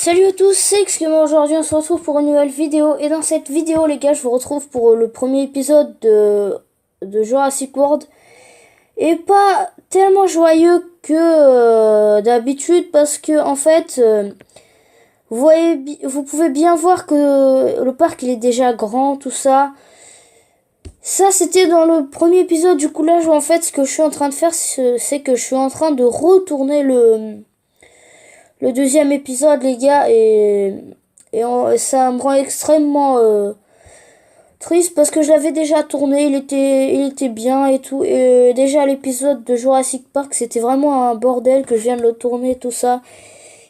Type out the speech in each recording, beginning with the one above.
Salut à tous, c'est Xgamer. Aujourd'hui on se retrouve pour une nouvelle vidéo. Et dans cette vidéo les gars, je vous retrouve pour le premier épisode de Jurassic World. Et pas tellement joyeux que d'habitude, parce que en fait vous pouvez bien voir que le parc il est déjà grand, tout ça. Ça c'était dans le premier épisode. Du coup là en fait ce que je suis en train de faire, c'est que je suis en train de retourner le deuxième épisode les gars, et ça me rend extrêmement triste parce que je l'avais déjà tourné, il était bien et tout, et déjà l'épisode de Jurassic Park c'était vraiment un bordel que je viens de le tourner, tout ça.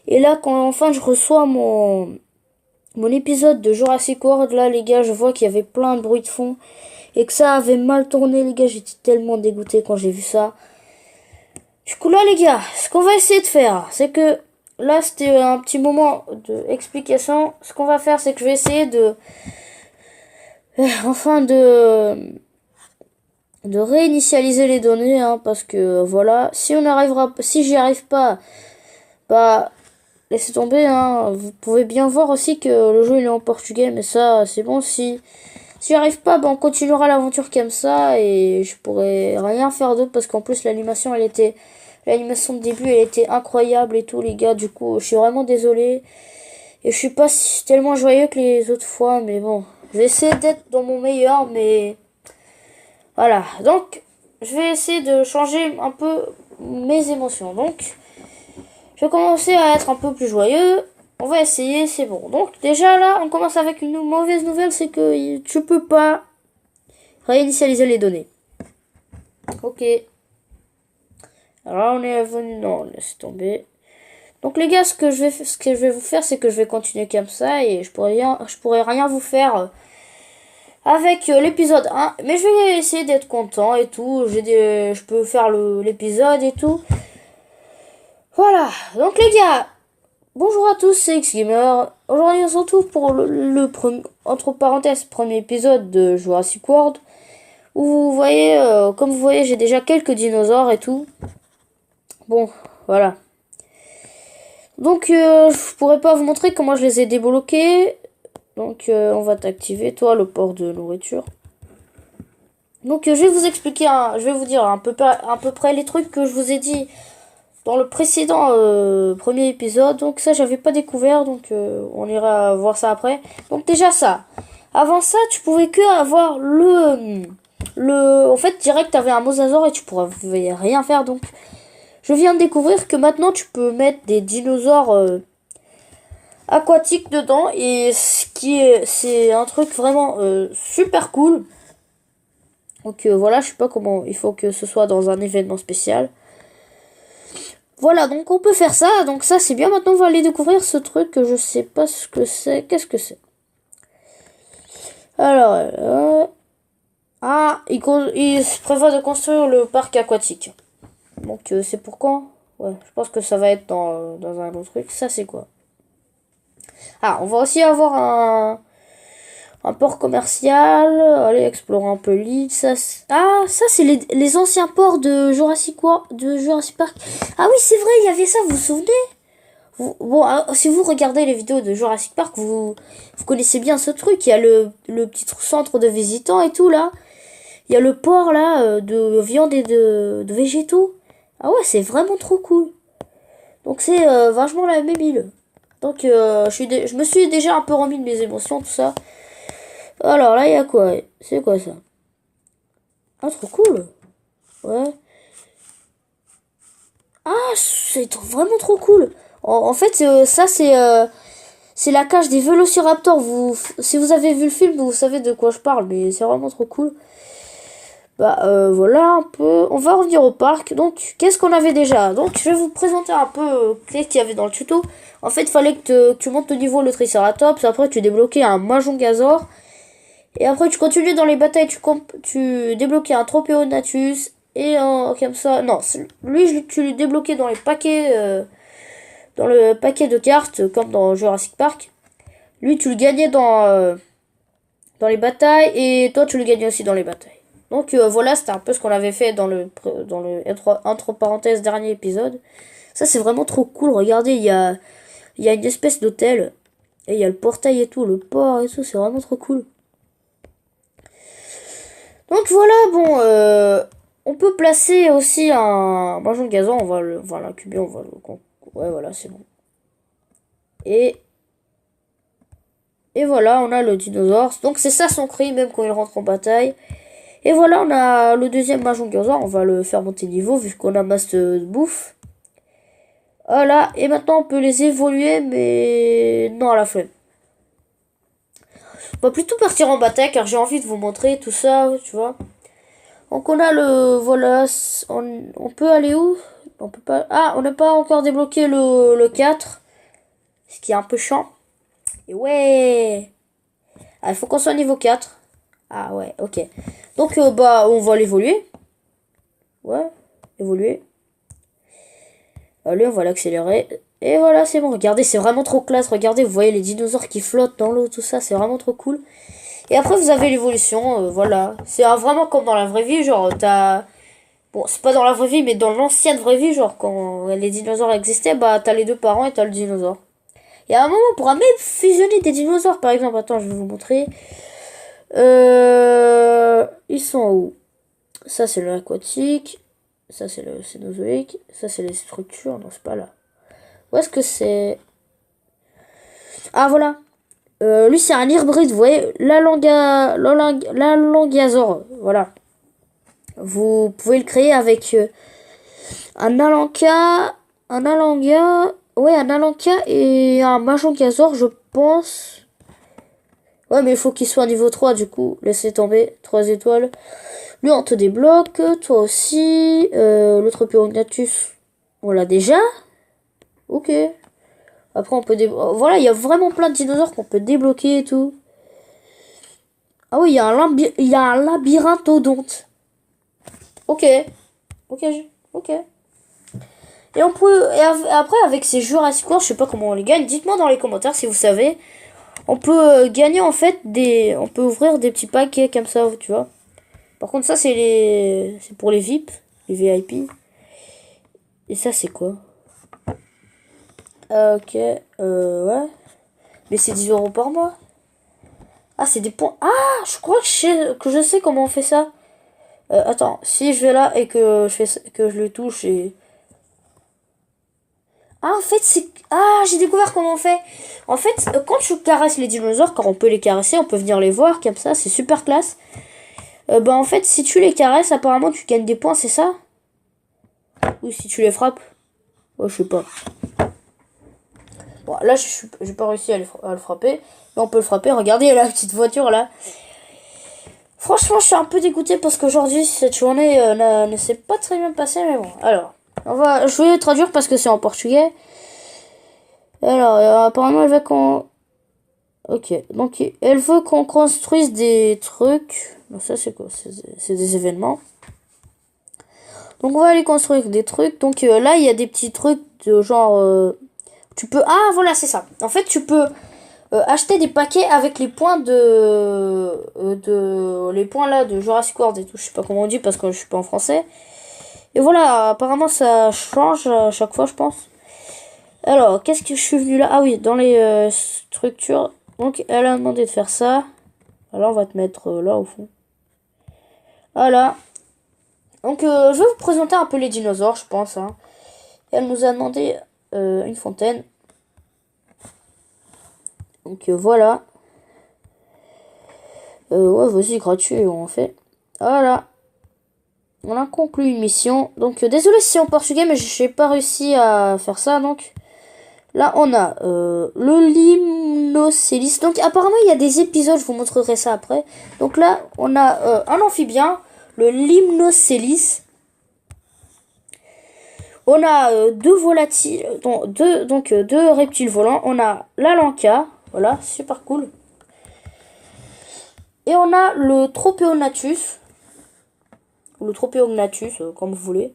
Et là quand enfin je reçois mon épisode de Jurassic World, là les gars, je vois qu'il y avait plein de bruit de fond et que ça avait mal tourné les gars. J'étais tellement dégoûté quand j'ai vu ça. Du coup là les gars, ce qu'on va essayer de faire, c'est que là c'était un petit moment d'explication. Ce qu'on va faire, c'est que je vais essayer enfin de réinitialiser les données, hein, parce que voilà, si j'y arrive pas, bah laissez tomber, hein. Vous pouvez bien voir aussi que le jeu il est en portugais, mais ça c'est bon. Si j'y arrive pas, bah on continuera l'aventure comme ça et je pourrais rien faire d'autre, parce qu'en plus l'animation de début elle était incroyable et tout les gars. Du coup je suis vraiment désolé et je suis pas tellement joyeux que les autres fois, mais bon, je vais essayer d'être dans mon meilleur. Mais voilà, donc je vais essayer de changer un peu mes émotions. Donc je vais commencer à être un peu plus joyeux. On va essayer, c'est bon. Donc déjà là on commence avec une mauvaise nouvelle, c'est que tu peux pas réinitialiser les données. Ok, alors on est revenu, non, laisse tomber. Donc les gars, ce que je vais vous faire, c'est que je vais continuer comme ça et je pourrais rien vous faire avec l'épisode 1, mais je vais essayer d'être content et tout. Je peux faire l'épisode et tout. Voilà. Donc les gars, bonjour à tous, c'est Xgamer. Aujourd'hui on se retrouve pour entre parenthèses premier épisode de Jurassic World, où vous voyez, comme vous voyez, j'ai déjà quelques dinosaures et tout. Bon, voilà. Donc je pourrais pas vous montrer comment je les ai débloqués. Donc on va t'activer toi le port de nourriture. Donc je vais vous expliquer, je vais vous dire à peu près les trucs que je vous ai dit dans le précédent premier épisode. Donc ça j'avais pas découvert, donc on ira voir ça après. Donc déjà ça. Avant ça tu pouvais que avoir en fait direct t'avais un mosasaure et tu pouvais rien faire. Donc je viens de découvrir que maintenant tu peux mettre des dinosaures aquatique dedans, et c'est un truc vraiment super cool. Donc voilà, je sais pas comment, il faut que ce soit dans un événement spécial. Voilà, donc on peut faire ça. Donc ça c'est bien. Maintenant on va aller découvrir ce truc que je sais pas ce que c'est. Qu'est-ce que c'est? Alors il se prévoit de construire le parc aquatique. Donc c'est pour quand? Ouais, je pense que ça va être dans un autre truc. Ça c'est quoi? Ah, on va aussi avoir un port commercial. Allez, explorer un peu l'île. Ça c'est les anciens ports de Jurassic World, de Jurassic Park. Ah oui, c'est vrai, il y avait ça, vous vous souvenez? Bon, si vous regardez les vidéos de Jurassic Park, vous connaissez bien ce truc. Il y a le petit centre de visitants et tout, là. Il y a le port, là, de viande et de végétaux. Ah ouais, c'est vraiment trop cool. Donc c'est vachement la même île. Donc je me suis déjà un peu remis de mes émotions, tout ça. Alors là, il y a quoi? C'est quoi ça? Ah, trop cool. Ouais. Ah, c'est vraiment trop cool. En fait, ça, c'est la cage des Vélociraptors. Si vous avez vu le film, vous savez de quoi je parle, mais c'est vraiment trop cool. Bah, voilà un peu. On va revenir au parc. Donc, qu'est-ce qu'on avait déjà? Donc, je vais vous présenter un peu ce qu'il y avait dans le tuto. En fait, il fallait que tu montes au niveau le Triceratops. Après, tu débloquais un Majongazor. Et après, tu continues dans les batailles, tu débloquais un Tropeonatus. Et comme ça, non, tu le débloquais dans les paquets, dans le paquet de cartes, comme dans Jurassic Park. Lui, tu le gagnais dans les batailles, et toi, tu le gagnais aussi dans les batailles. Donc voilà, c'était un peu ce qu'on avait fait dans le entre parenthèses dernier épisode. Ça, c'est vraiment trop cool. Regardez, il y a Il y a une espèce d'hôtel. Et il y a le portail et tout, le port et tout, c'est vraiment trop cool. Donc voilà, bon, on peut placer aussi un mangeant gazon, on va l'incuber, on va le... Ouais, voilà, c'est bon. Et voilà, on a le dinosaure. Donc c'est ça son cri, même quand il rentre en bataille. Et voilà, on a le deuxième mangeant gazon, on va le faire monter niveau, vu qu'on a masse de bouffe. Voilà, et maintenant on peut les évoluer, mais non, à la flemme. On va plutôt partir en bataille, car j'ai envie de vous montrer tout ça, tu vois. Donc on a le... Voilà, on peut aller où? On peut pas... Ah, on n'a pas encore débloqué le 4. Ce qui est un peu chiant. Et ouais. Ah, il faut qu'on soit niveau 4. Ah ouais, ok. Donc bah on va l'évoluer. Ouais, évoluer. Allez, on va l'accélérer. Et voilà, c'est bon. Regardez, c'est vraiment trop classe. Regardez, vous voyez les dinosaures qui flottent dans l'eau, tout ça. C'est vraiment trop cool. Et après, vous avez l'évolution. Voilà. C'est vraiment comme dans la vraie vie. Genre, t'as... Bon, c'est pas dans la vraie vie, mais dans l'ancienne vraie vie, genre, quand les dinosaures existaient, bah, t'as les deux parents et t'as le dinosaure. Et à un moment, on pourra même fusionner des dinosaures, par exemple. Attends, je vais vous montrer. Ils sont où? Ça, c'est l'aquatique. Ça, c'est le cénozoïque. Ça, c'est les structures. Non, c'est pas là. Où est-ce que c'est? Ah, voilà. Lui, c'est un hybride, vous voyez. L'Alangiasaure. Voilà. Vous pouvez le créer avec un Alanka. Un Alangia. Ouais, un Alanka et un Majongazor, je pense. Ouais, mais il faut qu'il soit niveau 3, du coup. Laissez tomber. 3 étoiles. Lui, on te débloque. Toi aussi. L'autre Pyrognathus, on l'a déjà. Ok. Après, on peut débloquer. Voilà, il y a vraiment plein de dinosaures qu'on peut débloquer et tout. Ah oui, il y a un labyrinthodonte. Ok. Ok. Ok. Et on peut. Et après, avec ces Jurassic World, je sais pas comment on les gagne. Dites-moi dans les commentaires si vous savez. On peut gagner en fait des. On peut ouvrir des petits paquets comme ça, tu vois. Par contre, ça, c'est les. C'est pour les VIP. Les VIP. Et ça, c'est quoi? Ok. Ouais. Mais c'est 10 € par mois. Ah, c'est des points. Ah, je crois que je sais comment on fait ça. Attends, si je vais là et que que je le touche et... Ah, en fait, c'est... Ah, j'ai découvert comment on fait. En fait, quand tu caresses les dinosaures, quand on peut les caresser, on peut venir les voir comme ça, c'est super classe. Bah, en fait, si tu les caresses, apparemment, tu gagnes des points, c'est ça? Ou si tu les frappes? Ouais, je sais pas. Bon, là, j'ai pas réussi à le frapper. Mais on peut le frapper. Regardez, il y a la petite voiture, là. Franchement, je suis un peu dégoûté parce qu'aujourd'hui, cette journée ne s'est pas très bien passée, mais bon. Alors, je vais traduire parce que c'est en portugais. Alors, apparemment, elle veut qu'on... Ok, donc elle veut qu'on construise des trucs. Donc ça, c'est quoi? C'est des événements. Donc, on va aller construire des trucs. Donc là, il y a des petits trucs de genre... tu peux... Ah, voilà, c'est ça. En fait, tu peux... acheter des paquets avec les points les points là de Jurassic World et tout, je sais pas comment on dit parce que je suis pas en français. Et voilà, apparemment ça change à chaque fois, je pense. Alors, qu'est-ce que je suis venu là? Ah oui, dans les structures. Donc elle a demandé de faire ça. Alors on va te mettre là au fond. Voilà. Donc je vais vous présenter un peu les dinosaures, je pense, hein. Elle nous a demandé une fontaine. Donc voilà. Ouais, vas-y, gratuit, on fait. Voilà. On a conclu une mission. Donc, désolé si c'est en portugais, mais j'ai pas réussi à faire ça. Donc, là, on a le Limnocelis. Donc, apparemment, il y a des épisodes. Je vous montrerai ça après. Donc, là, on a un amphibien, le Limnocelis. On a deux volatiles, deux reptiles volants. On a l'Alanka. Voilà, super cool. Et on a le Tropeognathus. Ou le Tropeognathus, comme vous voulez.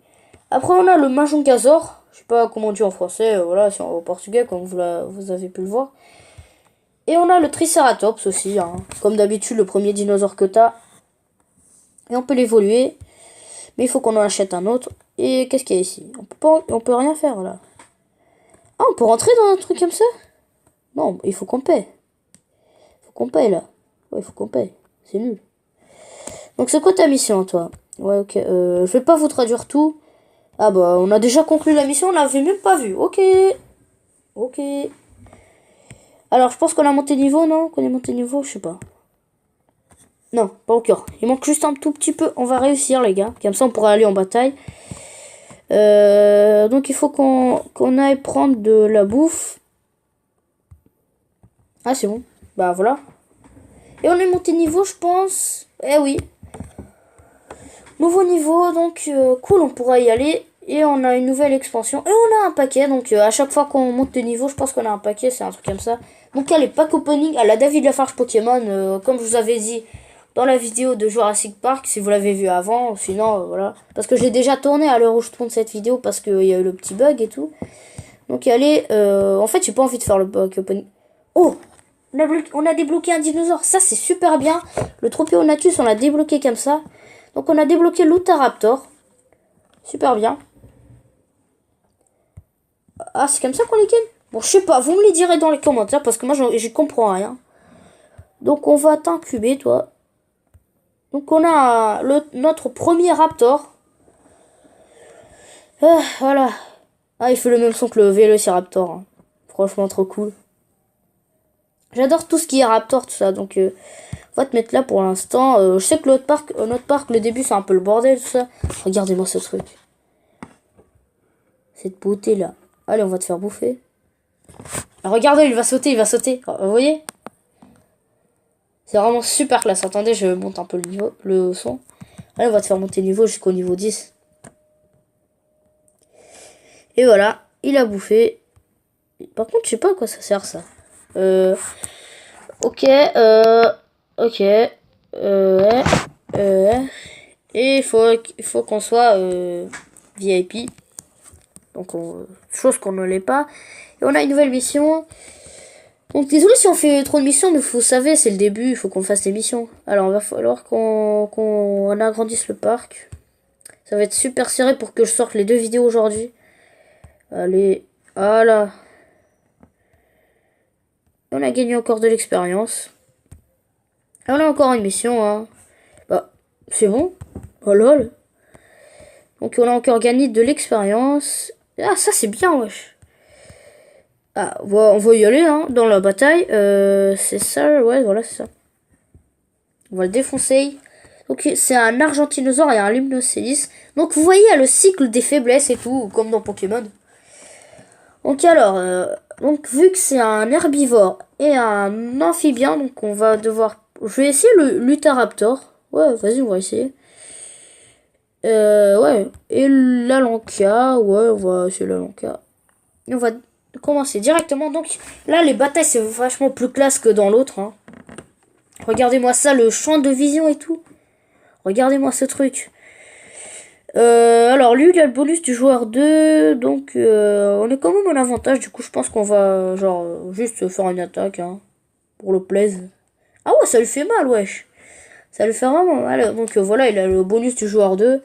Après, on a le Majongazor. Je sais pas comment on dit en français. Voilà, c'est en portugais, comme vous avez pu le voir. Et on a le Triceratops aussi. Hein. Comme d'habitude, le premier dinosaure que t'as. Et on peut l'évoluer. Mais il faut qu'on en achète un autre. Et qu'est-ce qu'il y a ici? On peut rien faire, là. Ah, on peut rentrer dans un truc comme ça? Non, il faut qu'on paie. Faut qu'on paye, là. Ouais, il faut qu'on paye. C'est nul. Donc, c'est quoi ta mission, toi? Ouais, ok. Je vais pas vous traduire tout. Ah bah, on a déjà conclu la mission, on l'avait même pas vu. Ok. Ok. Alors, je pense qu'on a monté niveau, non? Qu'on est monté niveau, je sais pas. Non, pas encore. Il manque juste un tout petit peu. On va réussir, les gars. Comme ça, on pourra aller en bataille. Donc, il faut qu'on aille prendre de la bouffe. Ah, c'est bon. Bah, voilà. Et on est monté niveau, je pense. Eh oui. Nouveau niveau, donc cool, on pourra y aller. Et on a une nouvelle expansion. Et on a un paquet, donc à chaque fois qu'on monte de niveau, je pense qu'on a un paquet, c'est un truc comme ça. Donc il y a les packs opening à la David Lafarge Pokémon, comme je vous avais dit dans la vidéo de Jurassic Park, si vous l'avez vu avant, sinon voilà. Parce que je l'ai déjà tourné à l'heure où je tourne cette vidéo, parce qu'il y a eu le petit bug et tout. Donc il y a les... en fait, j'ai pas envie de faire le pack opening. Oh, on a débloqué un dinosaure, ça c'est super bien. Le Tropeonatus, on l'a débloqué comme ça. Donc on a débloqué l'Utaraptor. Super bien. Ah, c'est comme ça qu'on les gagne? Bon, je sais pas, vous me les direz dans les commentaires parce que moi j'y comprends rien. Donc on va t'incuber, toi. Donc on a notre premier Raptor. Ah, voilà. Ah, il fait le même son que le Vélociraptor. Hein. Franchement, trop cool. J'adore tout ce qui est Raptor, tout ça. Donc on va te mettre là pour l'instant. Je sais que notre parc, le début c'est un peu le bordel, tout ça. Regardez-moi ce truc. Cette beauté là. Allez, on va te faire bouffer. Ah, regardez, il va sauter, il va sauter. Vous voyez? C'est vraiment super classe. Attendez, je monte un peu le niveau, le son. Allez, on va te faire monter le niveau jusqu'au niveau 10. Et voilà, il a bouffé. Par contre, je sais pas à quoi ça sert ça. Ok, ok. Et il faut qu'on soit VIP. Donc, chose qu'on ne l'est pas. Et on a une nouvelle mission. Donc désolé si on fait trop de missions, mais vous savez, c'est le début, il faut qu'on fasse des missions. Alors, il va falloir qu'on agrandisse le parc. Ça va être super serré pour que je sorte les 2 vidéos aujourd'hui. Allez, voilà. On a gagné encore de l'expérience. On a encore une mission, hein. Bah, c'est bon. Oh lol. Donc on a encore gagné de l'expérience. Ah, ça c'est bien, wesh. Ah, on va y aller, hein, dans la bataille. C'est ça, ouais, voilà, c'est ça. On va le défoncer. Donc c'est un Argentinosaure et un Limnocélis. Donc vous voyez, il y a le cycle des faiblesses et tout, comme dans Pokémon. Donc alors, donc vu que c'est un herbivore et un amphibien, donc on va devoir... Je vais essayer le Lutaraptor. Ouais, vas-y, on va essayer. Ouais. Et la Lanka, ouais, on va essayer la Lanka. Et on va commencer directement. Donc là, les batailles, c'est vachement plus classe que dans l'autre. Hein. Regardez-moi ça, le champ de vision et tout. Regardez-moi ce truc. Alors lui, il a le bonus du joueur 2. Donc on est quand même en avantage. Du coup, je pense qu'on va genre juste faire une attaque. Hein, pour le plaise. Ah ouais, ça lui fait mal, wesh. Ça lui fait vraiment mal. Donc voilà, il a le bonus du joueur 2.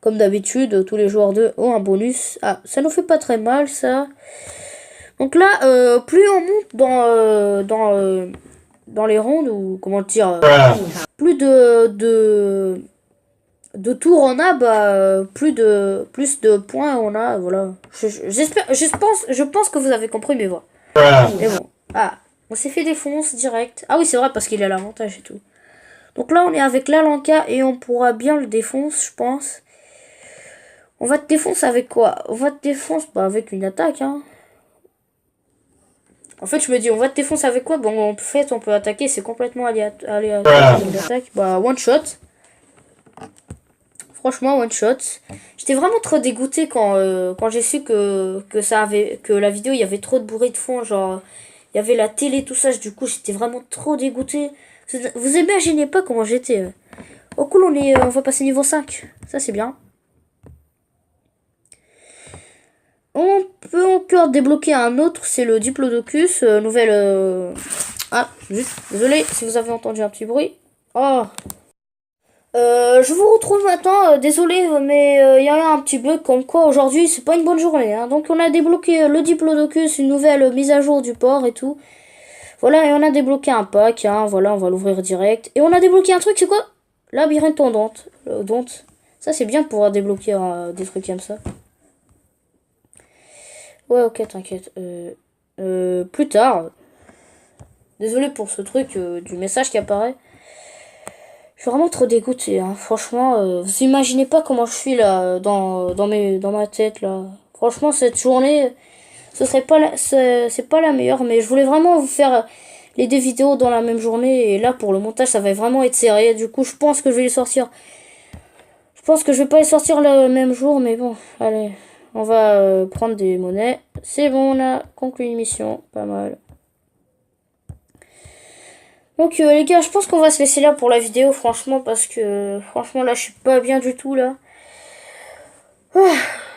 Comme d'habitude, tous les joueurs 2 ont un bonus. Ah, ça nous fait pas très mal, ça. Donc là, plus on monte dans les rondes, ou comment dire, plus de tours on a, bah, plus de points on a, voilà. Je pense que vous avez compris mes voix. Mais bon, ah, on s'est fait défoncer direct. Ah oui, c'est vrai, parce qu'il a l'avantage et tout. Donc là, on est avec la Lanka et on pourra bien le défoncer, je pense. On va te défoncer avec quoi? On va te défoncer bah, avec une attaque. Hein. En fait, je me dis, on va te défoncer avec quoi? Bon, en fait, on peut attaquer, c'est complètement aléatoire. Une attaque. Bah, one shot. Franchement, one shot. J'étais vraiment trop dégoûté quand j'ai su que la vidéo, il y avait trop de bruit de fond. Genre, il y avait la télé, tout ça. Du coup, j'étais vraiment trop dégoûté. Vous imaginez pas comment j'étais. Oh, cool, on va passer niveau 5. Ça, c'est bien. On peut encore débloquer un autre, c'est le Diplodocus, nouvelle... Ah, juste, désolé si vous avez entendu un petit bruit. Oh, Je vous retrouve maintenant. Désolé, mais il y a eu un petit bug comme quoi aujourd'hui c'est pas une bonne journée. Hein. Donc on a débloqué le Diplodocus, une nouvelle mise à jour du port et tout. Voilà, et on a débloqué un pack. Hein. Voilà, on va l'ouvrir direct. Et on a débloqué un truc, c'est quoi? Labyrinthe tendante. Ça c'est bien de pouvoir débloquer des trucs comme ça. Ouais, ok, t'inquiète. Plus tard. Désolé pour ce truc du message qui apparaît. Je suis vraiment trop dégoûté, hein. Franchement, vous imaginez pas comment je suis là dans ma tête là. Franchement, cette journée, ce serait pas c'est pas la meilleure, mais je voulais vraiment vous faire les deux vidéos dans la même journée et là pour le montage, ça va vraiment être serré. Du coup, je pense que je vais les sortir. Je pense que je vais pas les sortir le même jour, mais bon, allez, on va prendre des monnaies. C'est bon, on a conclu l'émission, pas mal. Donc les gars, je pense qu'on va se laisser là pour la vidéo, franchement, parce que franchement là, je suis pas bien du tout là.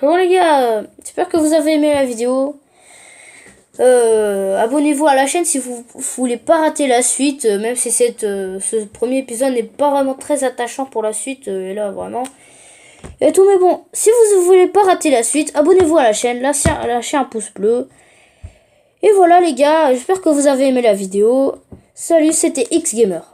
Bon les gars, j'espère que vous avez aimé la vidéo. Abonnez-vous à la chaîne si vous voulez pas rater la suite, même si ce premier épisode n'est pas vraiment très attachant pour la suite. Et là vraiment. Et tout, mais bon, si vous ne voulez pas rater la suite, abonnez-vous à la chaîne, lâchez un pouce bleu. Et voilà les gars, j'espère que vous avez aimé la vidéo. Salut, c'était X Gamer.